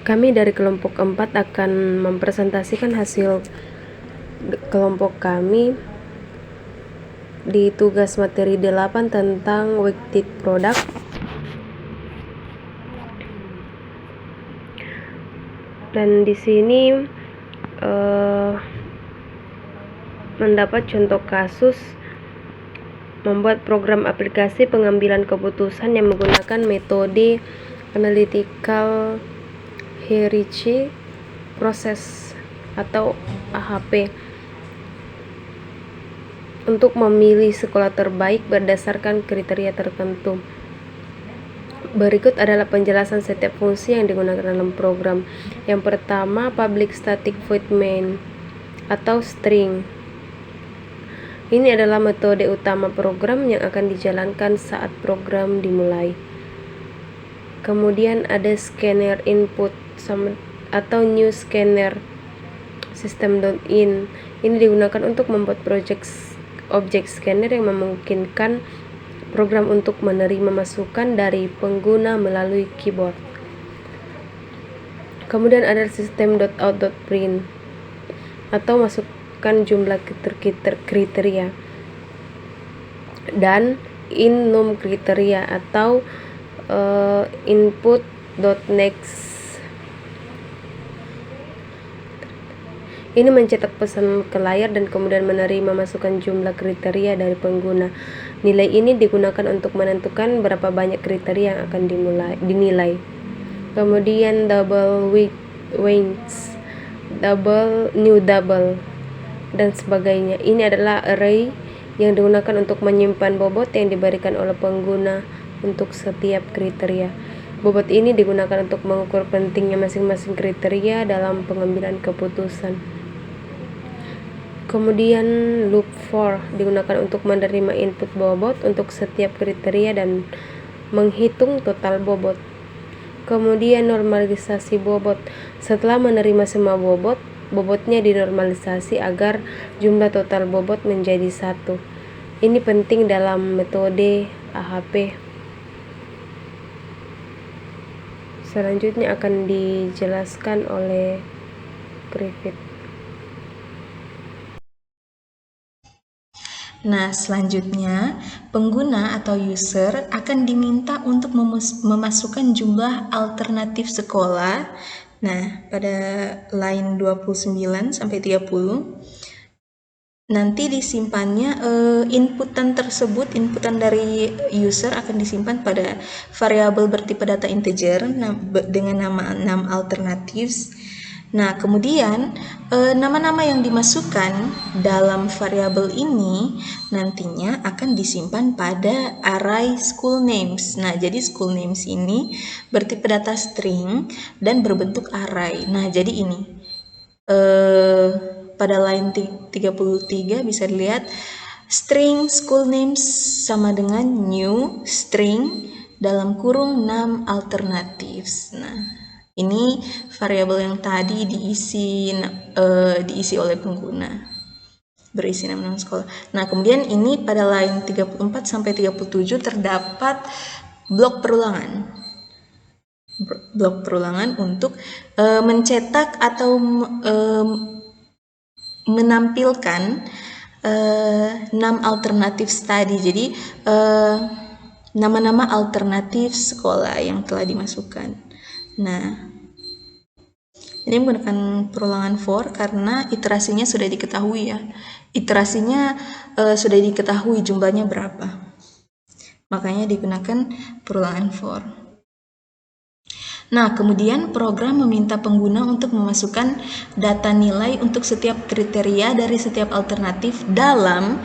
Kami dari kelompok 4 akan mempresentasikan hasil kelompok kami di tugas materi 8 tentang Wiktit Product. Dan di sini mendapat contoh kasus membuat program aplikasi pengambilan keputusan yang menggunakan metode Analytical Hierarchy Process atau AHP untuk memilih sekolah terbaik berdasarkan kriteria tertentu. Berikut adalah penjelasan setiap fungsi yang digunakan dalam program. Yang pertama, public static void main atau string. Ini adalah metode utama program yang akan dijalankan saat program dimulai. Kemudian ada scanner input atau new scanner system.in. Ini digunakan untuk membuat objek scanner yang memungkinkan program untuk menerima masukan dari pengguna melalui keyboard. Kemudian ada system.out.print atau masukkan jumlah kriteria, dan in-num kriteria atau input.next. Ini mencetak pesan ke layar dan kemudian menerima masukan jumlah kriteria dari pengguna. Nilai ini digunakan untuk menentukan berapa banyak kriteria yang akan dinilai. Kemudian double weights, new double, dan sebagainya. Ini adalah array yang digunakan untuk menyimpan bobot yang diberikan oleh pengguna untuk setiap kriteria. Bobot ini digunakan untuk mengukur pentingnya masing-masing kriteria dalam pengambilan keputusan. Kemudian loop for digunakan untuk menerima input bobot untuk setiap kriteria dan menghitung total bobot. Kemudian normalisasi bobot. Setelah menerima semua bobotnya dinormalisasi agar jumlah total bobot menjadi 1. Ini penting dalam metode AHP. Selanjutnya akan dijelaskan oleh Griffith. Nah, selanjutnya pengguna atau user akan diminta untuk memasukkan jumlah alternatif sekolah. Nah, pada line 29 sampai 30 nanti disimpannya inputan dari user akan disimpan pada variabel bertipe data integer dengan nama 6 alternatives. Nah, kemudian nama-nama yang dimasukkan dalam variabel ini nantinya akan disimpan pada array school names. Nah, jadi school names ini bertipe data string dan berbentuk array. Nah, jadi ini pada line 33 bisa dilihat string school names sama dengan new string dalam kurung 6 alternatives. Nah, ini variabel yang tadi diisi oleh pengguna, berisi nama sekolah. Nah, kemudian ini pada line 34 sampai 37 terdapat blok perulangan untuk mencetak atau menampilkan 6 alternatif tadi. Jadi nama-nama alternatif sekolah yang telah dimasukkan. Nah, ini menggunakan perulangan for karena iterasinya sudah diketahui ya. Iterasinya sudah diketahui jumlahnya berapa. Makanya digunakan perulangan for. Nah, kemudian program meminta pengguna untuk memasukkan data nilai untuk setiap kriteria dari setiap alternatif dalam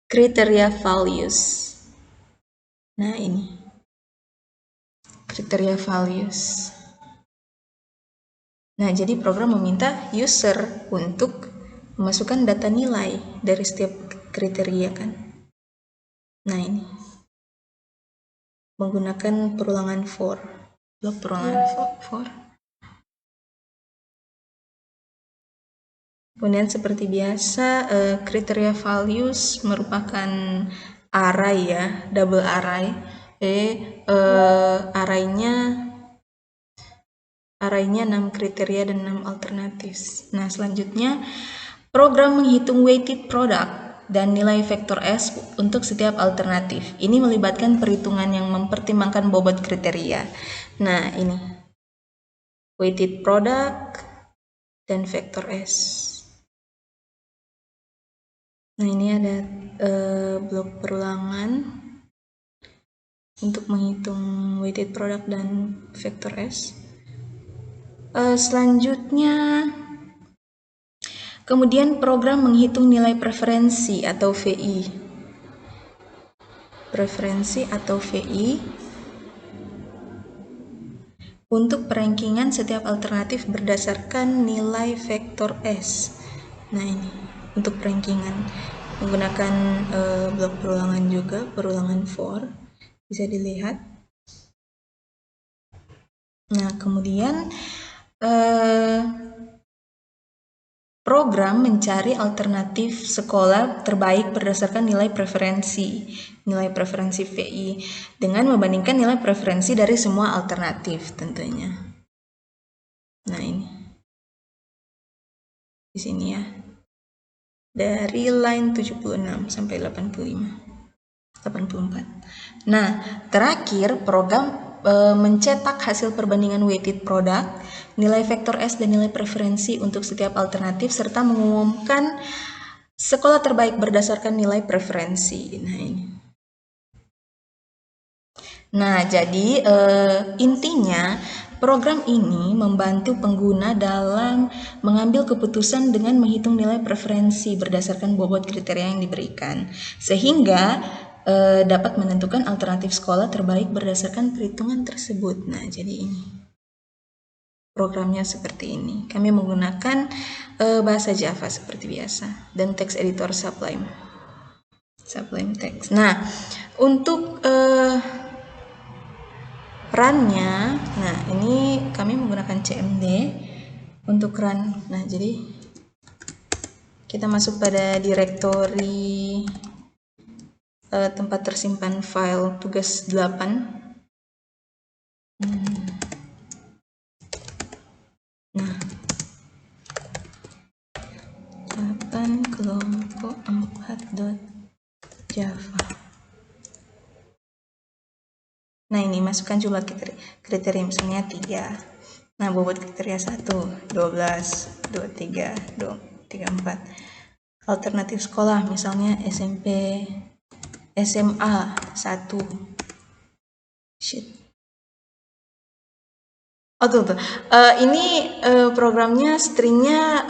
kriteria values. Nah, ini kriteria values. Nah, jadi program meminta user untuk memasukkan data nilai dari setiap kriteria kan. Nah, ini menggunakan perulangan for. Blok perulangan for. Kemudian seperti biasa kriteria values merupakan array ya, double array. Arraynya meraihnya 6 kriteria dan 6 alternatif. Nah, selanjutnya program menghitung weighted product dan nilai vektor S untuk setiap alternatif. Ini melibatkan perhitungan yang mempertimbangkan bobot kriteria. Nah, ini weighted product dan vektor S. Nah, ini ada blok perulangan untuk menghitung weighted product dan vektor S. Selanjutnya, kemudian program menghitung nilai preferensi atau VI. Preferensi atau VI untuk perankingan setiap alternatif berdasarkan nilai vektor S. Nah, ini untuk perankingan menggunakan blok perulangan juga, perulangan for, bisa dilihat. Nah, kemudian program mencari alternatif sekolah terbaik berdasarkan nilai preferensi VI dengan membandingkan nilai preferensi dari semua alternatif tentunya. Nah, ini di sini ya, dari line 76 sampai 84. Nah, terakhir program mencetak hasil perbandingan weighted product, nilai vektor S dan nilai preferensi untuk setiap alternatif, serta mengumumkan sekolah terbaik berdasarkan nilai preferensi. Nah, ini. Nah, jadi intinya program ini membantu pengguna dalam mengambil keputusan dengan menghitung nilai preferensi berdasarkan bobot kriteria yang diberikan, sehingga dapat menentukan alternatif sekolah terbaik berdasarkan perhitungan tersebut. Nah, jadi ini programnya seperti ini. Kami menggunakan bahasa Java seperti biasa dan text editor Sublime text. Nah, untuk run-nya, nah ini kami menggunakan CMD untuk run. Nah, jadi kita masuk pada direktori tempat tersimpan file tugas 8. Nah, 8 kelompok 4.java. Nah, ini masukkan jumlah kriteria misalnya 3. Nah, bobot kriteria 1, 12, 23, 34. Alternatif sekolah misalnya SMP, SMA 1. Oh, tuh. Ini programnya stringnya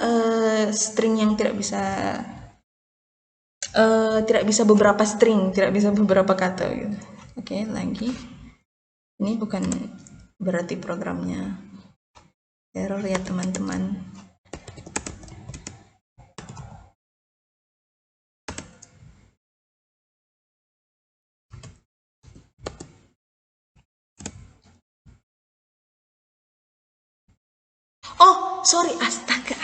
string yang tidak bisa beberapa string, tidak bisa beberapa kata gitu. Oke, lagi. Ini bukan berarti programnya error ya, teman-teman. Oh, sorry, astaga.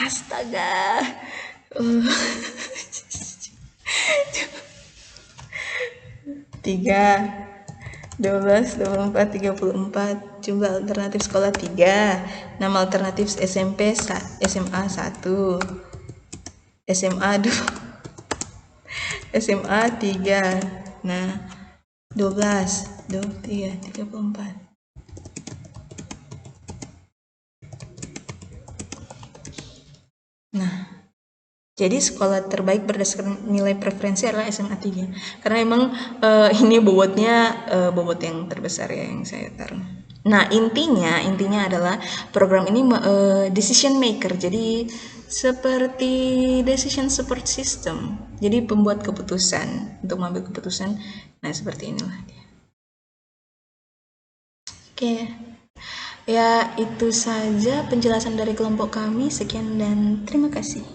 3, 12, 24, 34. Jumlah alternatif sekolah 3. Nama alternatif SMP SMA 1, SMA 2, SMA 3. Nah, 12, 23, 34. Nah, jadi sekolah terbaik berdasarkan nilai preferensi adalah SMA 3. Karena emang ini bobotnya bobot yang terbesar ya yang saya taruh. Nah, intinya adalah program ini decision maker. Jadi seperti decision support system. Jadi pembuat keputusan untuk mengambil keputusan. Nah, seperti inilah dia. Oke. Ya, itu saja penjelasan dari kelompok kami. Sekian dan terima kasih.